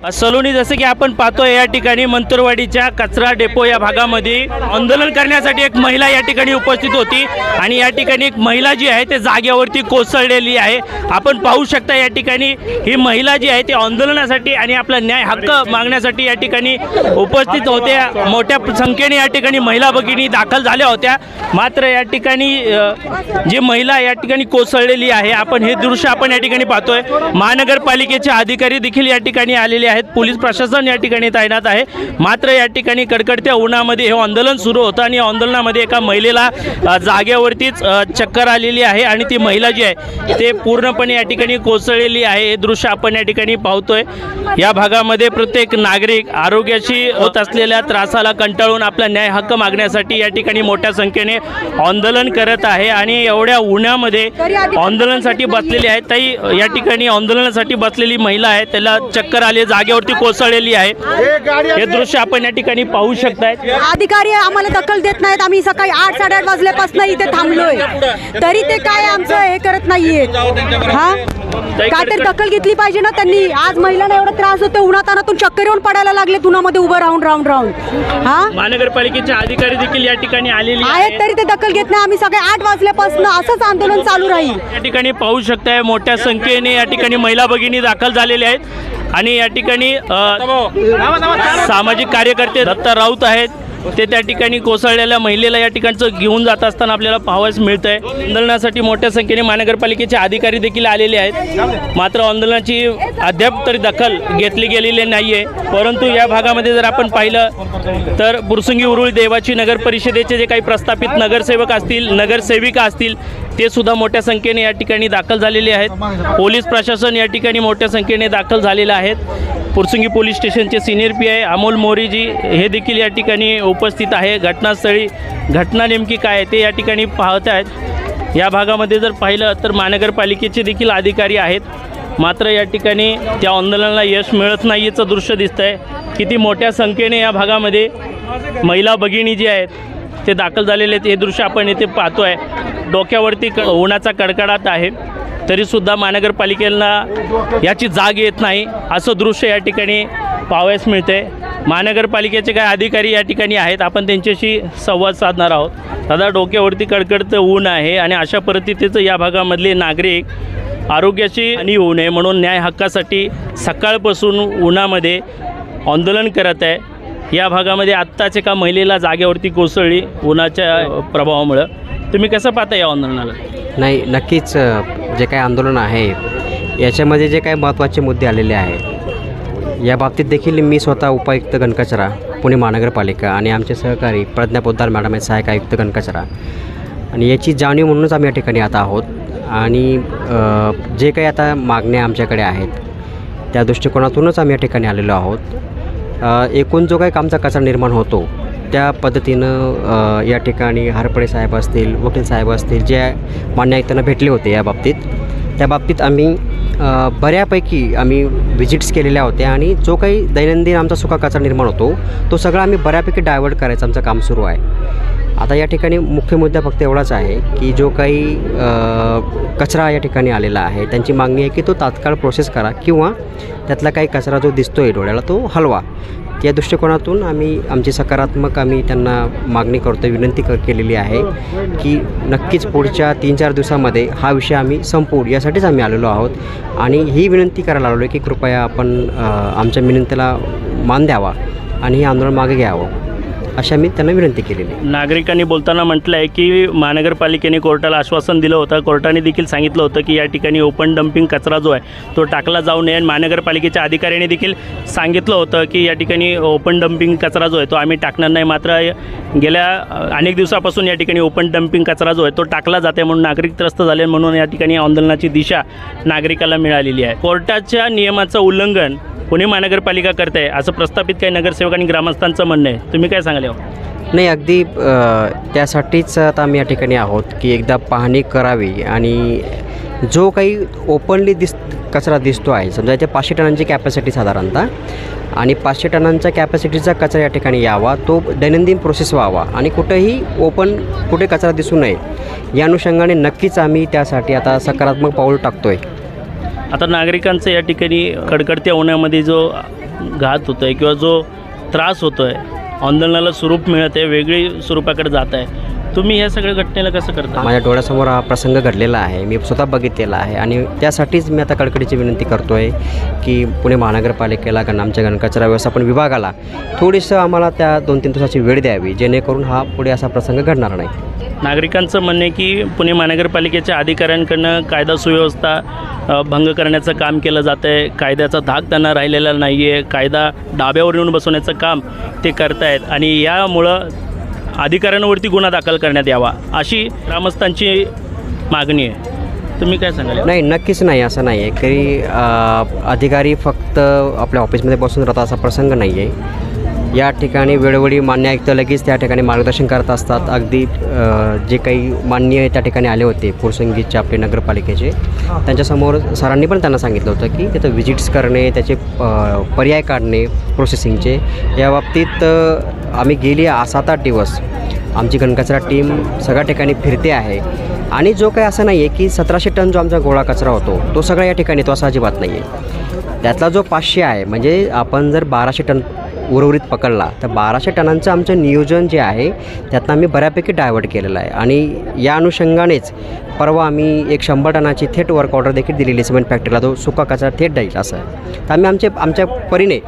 सलोनी जसे की आपण पाहतोय या ठिकाणी मंतरवाडीच्या कचरा डेपो या भागामध्ये आंदोलन करण्यासाठी एक महिला या ठिकाणी उपस्थित होती आणि या ठिकाणी एक महिला जी आहे ते जागेवरती कोसळलेली आहे। आपण पाहू शकता या ठिकाणी ही महिला जी आहे ती आंदोलनासाठी आणि आपला न्याय हक्क मागण्यासाठी या ठिकाणी उपस्थित होत्या। मोठ्या संख्येने या ठिकाणी महिला भगिनी दाखल झाल्या होत्या। मात्र या ठिकाणी जी महिला या ठिकाणी कोसळलेली आहे, आपण हे दृश्य आपण या ठिकाणी पाहतोय। महानगरपालिकेचे अधिकारी देखील या ठिकाणी आलेले आहेत, पोलीस प्रशासन या ठिकाणी तैनात आहे। मात्र या ठिकाणी कडकडत्या उन्हामध्ये हे आंदोलन सुरू होतं आणि आंदोलनामध्ये एका महिलेला जागेवरतीच चक्कर आलेली आहे आणि ती महिला जी आहे ते पूर्णपणे या ठिकाणी कोसळलेली आहे। हे दृश्य आपण या ठिकाणी पाहतोय। या भागामध्ये प्रत्येक नागरिक आरोग्याशी होत असलेल्या त्रासाला कंटाळून आपला न्याय हक्क मागण्यासाठी या ठिकाणी मोठ्या संख्येने आंदोलन करत आहे आणि एवढ्या उन्हामध्ये आंदोलनासाठी बसलेली आहे। ताई, या ठिकाणी आंदोलनासाठी बसलेली महिला आहे, त्याला चक्कर आली, जागेवरती कोसळलेली आहे। हे दृश्य आपण या ठिकाणी पाहू शकताय। अधिकारी आम्हाला दखल देत नाहीत। आम्ही सकाळी 8-8:30 वाजल्यापासून इथे थांबलोय, तरी ते काय आमचं हे करत नाहीये। हा, काय तर दखल घेतली पाहिजे ना त्यांनी। आज महिलांना एवढा त्रास होतो, उन्हातानातून चक्कर येऊन पडायला लागले उन्हामध्ये उभं राहून। हा, महानगरपालिकेचे अधिकारी देखील या ठिकाणी आलेले आहेत, तरी ते दखल घेत नाही। आम्ही सकाळी 8 वाजल्यापासून असंच आंदोलन चालू राहील। या ठिकाणी पाहू शकताय मोठ्या संख्येने या ठिकाणी महिला भगिनी दाखल झालेल्या आहेत आणि या ठिकाणी सामाजिक कार्यकर्ते दत्ता राऊत आहेत, ते त्या ठिकाणी कोसळलेल्या महिलेला या ठिकाणचं घेऊन जात असताना आपल्याला पाहावयास मिळतं आहे। आंदोलनासाठी मोठ्या संख्येने महानगरपालिकेचे अधिकारी देखील आलेले आहेत। मात्र आंदोलनाची अद्याप तरी दखल घेतली गेलेली नाही आहे। परंतु या भागामध्ये जर आपण पाहिलं तर बुरसुंगी उरुळी देवाची नगर परिषदेचे जे काही प्रस्थापित नगरसेवक असतील, नगरसेविका असतील, ते सुद्धा मोठ्या संख्येने या ठिकाणी दाखल झालेले आहेत। पोलीस प्रशासन या ठिकाणी मोठ्या संख्येने दाखल झालेलं आहेत। पुरसुंगी पोलीस स्टेशनचे सिनियर PI अमोल मोरीजी हे देखील या ठिकाणी उपस्थित आहे। घटनास्थळी घटना नेमकी काय ते या ठिकाणी पाहत आहेत। या भागामध्ये जर पाहिलं तर महानगरपालिकेचे देखील अधिकारी आहेत, मात्र या ठिकाणी त्या आंदोलनाला यश मिळत नाही याचं दृश्य दिसतं आहे। किती मोठ्या संख्येने या भागामध्ये महिला भगिनी जी आहेत ते दाखल झालेले आहेत, हे दृश्य आपण इथे पाहतो आहे। डोक्यावरती उन्हाचा कडकडाट आहे, तरीसुद्धा महानगरपालिकेला याची जाग येत नाही, असं दृश्य या ठिकाणी पाहावयास मिळते। महानगरपालिकेचे काही अधिकारी या ठिकाणी आहेत, आपण त्यांच्याशी संवाद साधणार आहोत। दादा, डोक्यावरती कडकडतं ऊन आहे आणि अशा परिस्थितीचं या भागामधले नागरिक आरोग्याची हानी होऊ नये म्हणून न्याय हक्कासाठी सकाळपासून उन्हामध्ये आंदोलन करत आहे। या भागामध्ये आत्ताच एका महिलेला जागेवरती कोसळली उन्हाच्या प्रभावामुळं। तुम्ही कसं पाहता या आंदोलनाला? नाही, नक्कीच जे काही आंदोलन आहे याच्यामध्ये जे काही महत्त्वाचे मुद्दे आलेले आहेत, या बाबतीत देखील मी स्वतः उपायुक्त गणकचरा पुणे महानगरपालिका आणि आमचे सहकारी प्रज्ञा पोद्दार मॅडम आहेत, सहाय्यक आयुक्त गणकचरा, आणि याची जाणीव म्हणूनच आम्ही या ठिकाणी आता आहोत। आणि जे काही आता मागण्या आमच्याकडे आहेत त्या दृष्टिकोनातूनच आम्ही या ठिकाणी आलेलो आहोत। एकूण जो काही कामचा कचरा निर्माण होतो त्या पद्धतीनं या ठिकाणी हरपडे साहेब असतील, वकील साहेब असतील, जे मान्य आयुक्तांना भेटले होते या बाबतीत, त्या बाबतीत आम्ही बऱ्यापैकी आम्ही व्हिजिट्स केलेल्या होत्या आणि जो काही दैनंदिन आमचा सुका कचरा निर्माण होतो तो सगळा आम्ही बऱ्यापैकी डायव्हर्ट करायचं आमचं काम सुरू आहे। आता या ठिकाणी मुख्य मुद्दा फक्त एवढाच आहे की जो काही कचरा या ठिकाणी आलेला आहे त्यांची मागणी आहे की तो तात्काळ प्रोसेस करा किंवा त्यातला काही कचरा जो दिसतो आहे डोळ्याला तो हलवा। या दृष्टिकोनातून आमची सकारात्मक त्यांना मागणी करतो, विनंती केलेली आहे की नक्कीच पुढच्या 3-4 दिवसामध्ये हा विषय आम्ही संपवू, यासाठीच आम्ही आलेलो आहोत। आणि ही विनंती करायला आलो आहे की कृपया आपण आमच्या विनंतीला मान द्यावा आणि हे आंदोलन मागे घ्यावं, अशा मी त्यांना विनंती केलेली आहे। नागरिकांनी बोलताना म्हटलं आहे की महानगरपालिकेने कोर्टाला आश्वासन दिलं होतं, कोर्टाने देखील सांगितलं होतं की या ठिकाणी ओपन डम्पिंग कचरा जो आहे तो टाकला जाऊ नये। महानगरपालिकेच्या अधिकाऱ्यांनी देखील सांगितलं होतं की या ठिकाणी ओपन डम्पिंग कचरा जो आहे तो आम्ही टाकणार नाही। मात्र गेल्या अनेक दिवसापासून या ठिकाणी ओपन डम्पिंग कचरा जो आहे तो टाकला जाते म्हणून नागरिक त्रस्त झाले, म्हणून या ठिकाणी आंदोलनाची दिशा नागरिकाला मिळालेली आहे। कोर्टाच्या नियमाचं उल्लंघन पुणे महानगरपालिका करते आहे असं प्रस्थापित काही नगरसेवक आणि ग्रामस्थांचं म्हणणं आहे, तुम्ही काय सांगाल? नाही, अगदी त्यासाठीच आता आम्ही या ठिकाणी आहोत की एकदा पाहणी करावी आणि जो काही ओपनली कचरा दिसतो आहे, समजा इथे 500 टनांची कॅपॅसिटी साधारणतः, आणि 500 टनांच्या कॅपॅसिटीचा कचरा या ठिकाणी यावा, तो दैनंदिन प्रोसेस व्हावा आणि कुठेही ओपन कुठे कचरा दिसू नये, या अनुषंगाने नक्कीच आम्ही त्यासाठी आता सकारात्मक पाऊल टाकतो आहे. आता नागरिकांचं या ठिकाणी कडकडत्या उन्हामध्ये जो घात होतो आहे किंवा जो त्रास होतो आहे, आंदोलनाला स्वरूप मिळत आहे, वेगळी स्वरूपाकडे जात आहे, तुम्ही या सगळ्या घटनेला कसं करता? माझ्या डोळ्यासमोर हा प्रसंग घडलेला आहे, मी स्वतः बघितलेला आहे आणि त्यासाठीच मी आता कडकडीची विनंती करतो आहे की पुणे महानगरपालिकेला आमच्या घनकचरा व्यवस्थापन विभागाला थोडीसं आम्हाला त्या 2-3 दिवसाची वेळ द्यावी, जेणेकरून हा पुढे असा प्रसंग घडणार नाही. नागरिकांचं म्हणणं आहे की पुणे महानगरपालिकेच्या अधिकाऱ्यांकडनं कायदा सुव्यवस्था भंग करण्याचं काम केलं जातं आहे, कायद्याचा धाक त्यांना राहिलेला नाही आहे, कायदा डाब्यावर येऊन बसवण्याचं काम ते करतायत आणि यामुळं अधिकाऱ्यांवरती गुन्हा दाखल करण्यात यावा, अशी ग्रामस्थांची मागणी आहे. तुम्ही काय सांगाल? नाही, नक्कीच नाही, असं नाही आहे की अधिकारी फक्त आपल्या ऑफिसमध्ये बसून राहतात असा प्रसंग नाही आहे. या ठिकाणी वेळोवेळी मान्य आयुक्त लगेच त्या ठिकाणी मार्गदर्शन करत असतात. अगदी जे काही मान्य त्या ठिकाणी आले होते फुरसंगीचे आपले नगरपालिकेचे, त्यांच्यासमोर सरांनी पण त्यांना सांगितलं होतं की तिथं व्हिजिट्स करणे, त्याचे पर्याय काढणे प्रोसेसिंगचे, या बाबतीत आम्ही गेली 7-8 दिवस आमची घनकचरा टीम सगळ्या ठिकाणी फिरते आहे आणि जो काही असं नाही आहे की 1700 टन जो आमचा गोळा कचरा होतो तो सगळा या ठिकाणी तो असा अजिबात नाही आहे. त्यातला जो 500 आहे, म्हणजे आपण जर 1200 टन उर्वरित पकडला तर 1200 टनांचं आमचं नियोजन जे आहे त्यातनं आम्ही बऱ्यापैकी डायव्हर्ट केलेलं आहे आणि या अनुषंगानेच परवा आम्ही एक 100 टनाची थेट वर्क ऑर्डर देखील दिलेली सिमेंट फॅक्टरीला, तो सुका कचरा थेट जाईल असं. तर आम्ही आमच्या परीने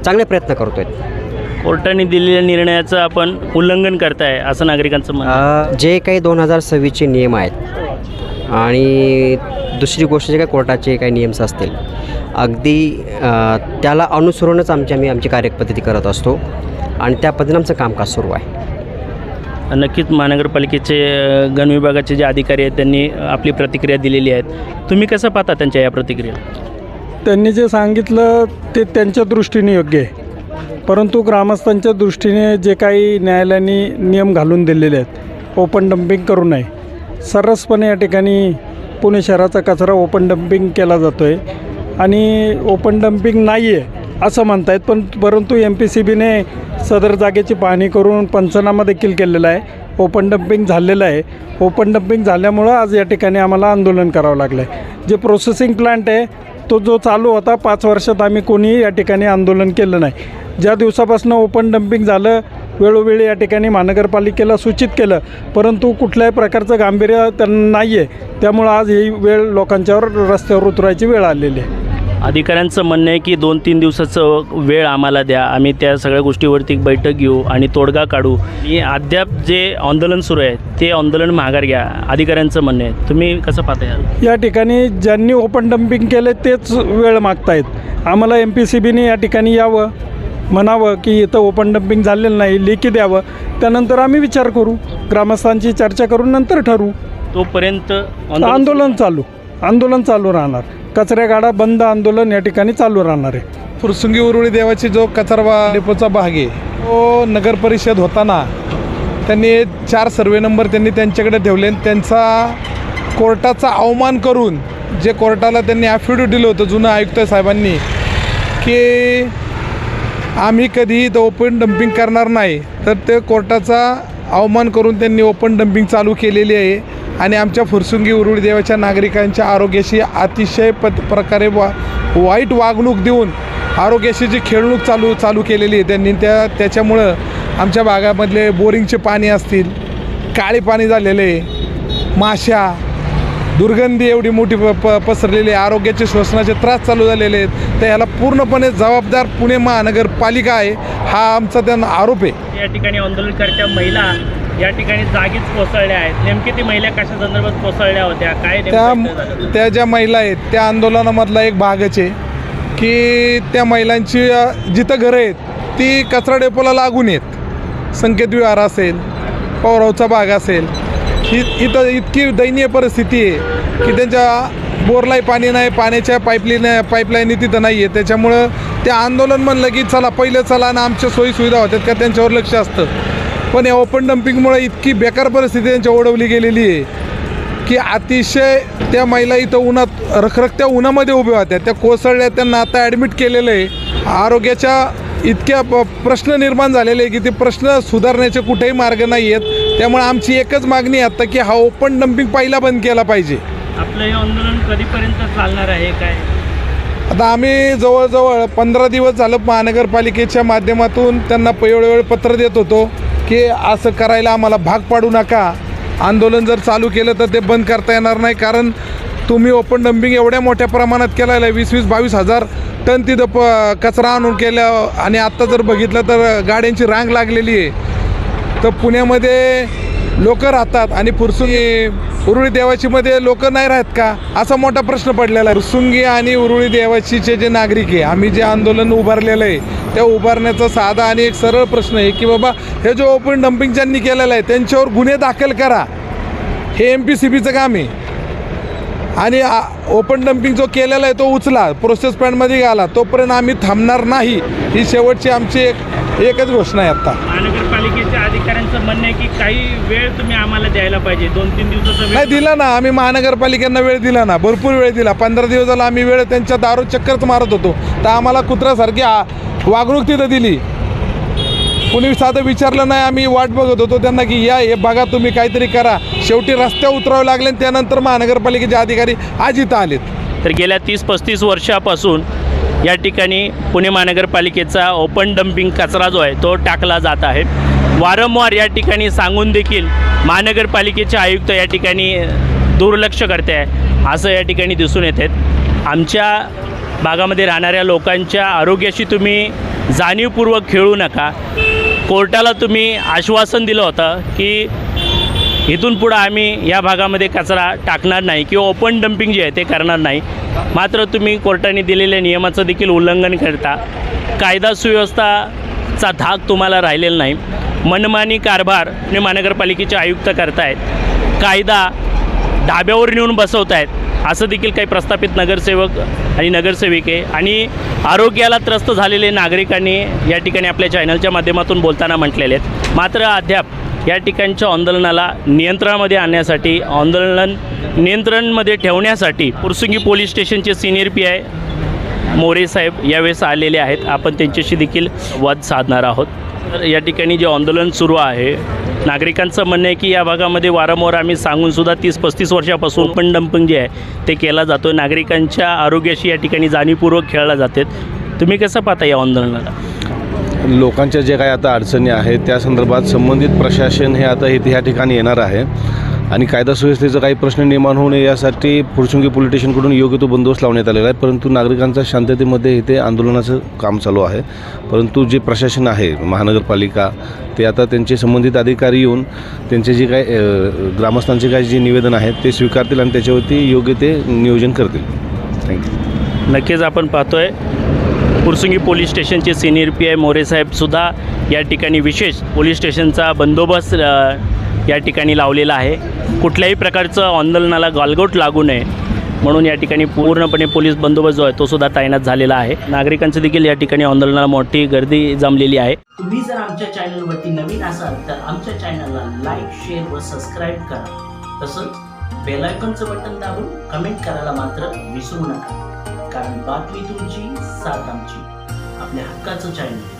चांगले प्रयत्न करतो आहे. कोर्टाने दिलेल्या निर्णयाचं आपण उल्लंघन करताय असं नागरिकांचं म्हणणं. जे काही 2026चे नियम आहेत आणि दुसरी गोष्ट जे काही कोर्टाचे काही नियम्स असतील, अगदी त्याला अनुसरूनच आमची कार्यपद्धती करत असतो आणि त्या पद्धतीने आमचं कामकाज सुरू आहे. नक्कीच महानगरपालिकेचे गणविभागाचे जे अधिकारी आहेत त्यांनी आपली प्रतिक्रिया दिलेली आहेत. तुम्ही कसं पाहता त्यांच्या या प्रतिक्रिया? त्यांनी जे सांगितलं ते त्यांच्या दृष्टीने योग्य आहे, परंतु ग्रामस्थांच्या दृष्टीने जे काही न्यायालयाने नियम घालून दिलेले आहेत, ओपन डंपिंग करू नये, सर्रासपणे या ठिकाणी पुणे शहराचा कचरा ओपन डंपिंग केला जातो आहे आणि ओपन डंपिंग नाही आहे असं म्हणतायत, परंतु MPCBने सदर जागेची पाहणी करून पंचनामा देखील केलेला आहे. ओपन डंपिंग झालेलं आहे. ओपन डंपिंग झाल्यामुळं आज या ठिकाणी आम्हाला आंदोलन करावं लागलं आहे. जे प्रोसेसिंग प्लांट आहे तो जो चालू होता 5 वर्षात आम्ही कोणीही या ठिकाणी आंदोलन केलं नाही. ज्या दिवसापासून ओपन डंपिंग झालं वेळोवेळी या ठिकाणी महानगरपालिकेला सूचित केलं, परंतु कुठल्याही प्रकारचं गांभीर्य त्यांना नाही आहे. त्यामुळं आज ही वेळ लोकांच्यावर रस्त्यावर उतरायची वेळ आलेली आहे. अधिकाऱ्यांचं म्हणणं आहे की 2-3 दिवसाचं वेळ आम्हाला द्या, आम्ही त्या सगळ्या गोष्टीवरती एक बैठक घेऊ आणि तोडगा काढू. आणि अद्याप जे आंदोलन सुरू आहे ते आंदोलन माघार घ्या, अधिकाऱ्यांचं म्हणणं आहे. तुम्ही कसं पाहता यार? या ठिकाणी ज्यांनी ओपन डंपिंग केले तेच वेळ मागतायत. आम्हाला MPCBने या ठिकाणी यावं, म्हणावं की इथं ओपन डंपिंग झालेलं नाही, लेखी द्यावं, त्यानंतर आम्ही विचार करू, ग्रामस्थांची चर्चा करून नंतर ठरवू. तोपर्यंत आंदोलन चालू राहणार. कचऱ्या गाडा बंद आंदोलन या ठिकाणी चालू राहणार आहे. फुरसुंगी उरुळी देवाची जो कचरा डेपोचा भाग आहे तो नगर परिषद होताना त्यांनी 4 सर्वे नंबर त्यांनी त्यांच्याकडे ठेवले आणि त्यांचा कोर्टाचा अवमान करून जे कोर्टाला त्यांनी ॲफिडेव्हिट दिलं होतं जुनं आयुक्त साहेबांनी की आम्ही कधीही तो ओपन डंपिंग करणार नाही, तर ते कोर्टाचा अवमान करून त्यांनी ओपन डंपिंग चालू केलेली आहे आणि आमच्या फुरसुंगी उरुळी देवाच्या नागरिकांच्या आरोग्याशी अतिशय प्रकारे वाईट वागणूक देऊन आरोग्याशी जी खेळणूक चालू केलेली आहे त्यांनी, त्याच्यामुळं आमच्या भागामधले बोरिंगचे पाणी असतील, काळे पाणी झालेले, माश्या, दुर्गंधी एवढी मोठी पसरलेली, आरोग्याचे श्वसनाचे त्रास चालू झालेले आहेत. तर याला पूर्णपणे जबाबदार पुणे महानगरपालिका आहे, हा आमचा त्यांना आरोप आहे. या ठिकाणी आंदोलनकर्त्या महिला या ठिकाणी जागीच कोसळल्या आहेत. नेमकी ती महिला कशा संदर्भात कोसळल्या होत्या, काय त्या ज्या महिला आहेत त्या आंदोलनामधला एक भागच आहे की त्या महिलांची जिथं घरं आहेत ती कचरा डेपोला लागून आहेत. संकेत विहार असेल, पौरावचा भाग असेल, इथं इतकी दयनीय परिस्थिती आहे की त्यांच्या बोरलाही पाणी नाही, पाण्याच्या पाईपलाईनी तिथं नाही आहे. त्याच्यामुळं ते आंदोलन म्हणलं की चला आणि आमच्या सोयीसुविधा होत्यात का त्यांच्यावर लक्ष असतं. पण या ओपन डंपिंगमुळे इतकी बेकार परिस्थिती त्यांच्या ओढवली गेलेली आहे की अतिशय त्या महिला इथं उन्हात रखरखत्या उन्हामध्ये उभ्या होत्या, त्या कोसळल्या. त्यांना आता ॲडमिट केलेलं आहे. आरोग्याच्या इतक्या प्रश्न निर्माण झालेले आहे की ते प्रश्न सुधारण्याचे कुठेही मार्ग नाही आहेत. त्यामुळे आमची एकच मागणी आहे आता की हा ओपन डम्पिंग पहिला बंद केला पाहिजे. आपलं हे आंदोलन कधीपर्यंत चालणार आहे काय? आता आम्ही जवळजवळ 15 दिवस झालं महानगरपालिकेच्या माध्यमातून त्यांना वेळोवेळी पत्र देत होतो की असं करायला आम्हाला भाग पाडू नका. आंदोलन जर चालू केलं तर ते बंद करता येणार नाही, कारण तुम्ही ओपन डम्पिंग एवढ्या मोठ्या प्रमाणात केलेलं आहे. 20-22 हजार टन तिथं कचरा आणून केलं. आणि आत्ता जर बघितलं तर गाड्यांची रांग लागलेली आहे. तर पुण्यामध्ये लोक राहतात आणि उरुळी देवाचीमध्ये लोक नाही राहत का, असा मोठा प्रश्न पडलेला आहे. फुरसुंगी आणि उरुळी देवाचीचे जे नागरिक आहे, आम्ही जे आंदोलन उभारलेलं आहे त्या उभारण्याचा साधा आणि एक सरळ प्रश्न आहे की बाबा हे जो ओपन डम्पिंग ज्यांनी केलेलं आहे त्यांच्यावर गुन्हे दाखल करा. हे MPCBचं काम आहे. आणि ओपन डम्पिंग जो केलेला आहे तो उचला, प्रोसेस प्लॅनमध्ये घाला. तोपर्यंत आम्ही थांबणार नाही. ही शेवटची आमची एकच घोषणा आहे. आत्ता महानगरपालिकेच्या अधिकाऱ्यांचं म्हणणं आहे की काही वेळ तुम्ही आम्हाला द्यायला पाहिजे, 2-3 दिवसाचा नाही दिला ना. आम्ही महानगरपालिकांना वेळ दिला ना, भरपूर वेळ दिला. 15 दिवस झाला आम्ही वेळ त्यांच्या दारू चक्करच मारत होतो. तर आम्हाला कुत्र्यासारखी वागणूक तिथं दिली. कुणी साधं विचारलं नाही. आम्ही वाट बघत होतो त्यांना की या हे बघा तुम्ही काहीतरी करा. शेवटी रस्त्यावर उतरावे लागले आणि त्यानंतर महानगरपालिकेचे अधिकारी आज इथं आलेत. तर गेल्या 30-35 वर्षापासून या ठिकाणी पुणे महानगरपालिकेचा ओपन डम्पिंग कचरा जो आहे तो टाकला जात आहे. वारंवार या ठिकाणी सांगून देखील महानगरपालिकेचे आयुक्त या ठिकाणी दुर्लक्ष करते आहे असं या ठिकाणी दिसून येत आहेत. आमच्या भागामध्ये राहणाऱ्या लोकांच्या आरोग्याशी तुम्ही जाणीवपूर्वक खेळू नका. कोर्टाला तुम्ही आश्वासन दिलं होतं की इथून पुढं आम्ही या भागामध्ये कचरा टाकणार नाही किंवा ओपन डम्पिंग जे आहे ते करणार नाही. मात्र तुम्ही कोर्टाने दिलेल्या नियमाचं देखील उल्लंघन करता. कायदा सुव्यवस्थाचा धाक तुम्हाला राहिलेला नाही. मनमानी कारभार पुणे महानगरपालिकेचे आयुक्त करतायत. कायदा धाब्यावर नेऊन बसवत आहेत असं देखील काही प्रस्थापित नगरसेवक आणि नगरसेविके आणि आरोग्याला त्रस्त झालेले नागरिकांनी या ठिकाणी आपल्या चॅनलच्या माध्यमातून बोलताना म्हटलेले आहेत. मात्र अद्याप या ठिकाणच्या आंदोलनाला नियंत्रणामध्ये आणण्यासाठी, आंदोलन नियंत्रणमध्ये ठेवण्यासाठी फुरसुंगी पोलीस स्टेशनचे सिनियर PI मोरे साहेब यावेळेस आलेले आहेत. आपण त्यांच्याशी देखील वाद साधणार आहोत. तर या ठिकाणी जे आंदोलन सुरू आहे, नागरिकांचं म्हणणं आहे की या भागामध्ये वारंवार आम्ही सांगूनसुद्धा 30-35 वर्षापासून ओपन डम्पिंग जे आहे ते केला जातो. नागरिकांच्या आरोग्याशी या ठिकाणी जाणीवपूर्वक खेळला जाते. तुम्ही कसं पाहता या आंदोलनाला? लोकांच्या जे काही आता अडचणी आहेत त्या संदर्भात संबंधित प्रशासन हे आता इथे ह्या ठिकाणी येणार आहे आणि कायदा सुव्यवस्थेचा काही प्रश्न निर्माण होऊ नये यासाठी फुरसुंगी पोलीस स्टेशनकडून योग्य तो बंदोबस्त लावण्यात आलेला आहे. परंतु नागरिकांच्या शांततेमध्ये इथे आंदोलनाचं काम चालू आहे. परंतु जे प्रशासन आहे महानगरपालिका ते आता त्यांचे संबंधित अधिकारी येऊन त्यांचे जे काही ग्रामस्थांचे काही जे निवेदन आहेत ते स्वीकारतील आणि त्याच्यावरती योग्य ते नियोजन करतील. थँक्यू. नक्कीच आपण पाहतोय फुरसुंगी पोलीस स्टेशनचे सिनियर PI मोरे साहेबसुद्धा या ठिकाणी विशेष पोलीस स्टेशनचा बंदोबस्त या ठिकाणी लावलेला आहे. कुठल्याही प्रकारचं आंदोलनाला गालबोट लागू नये म्हणून या ठिकाणी पूर्णपणे पोलीस बंदोबस्त जो आहे तो सुद्धा तैनात झालेला आहे. नागरिकांचं देखील या ठिकाणी आंदोलनाला मोठी गर्दी जमलेली आहे. तुम्ही जर आमच्या चॅनलवरती नवीन असाल तर आमच्या चॅनलला लाईक, शेअर व सबस्क्राईब करा. तसंच बेल आयकॉनचं बटन दाबून कमेंट करायला मात्र विसरू नका, कारण बातमी तुमची, साथ आमची. आपल्या हक्काचं चॅनल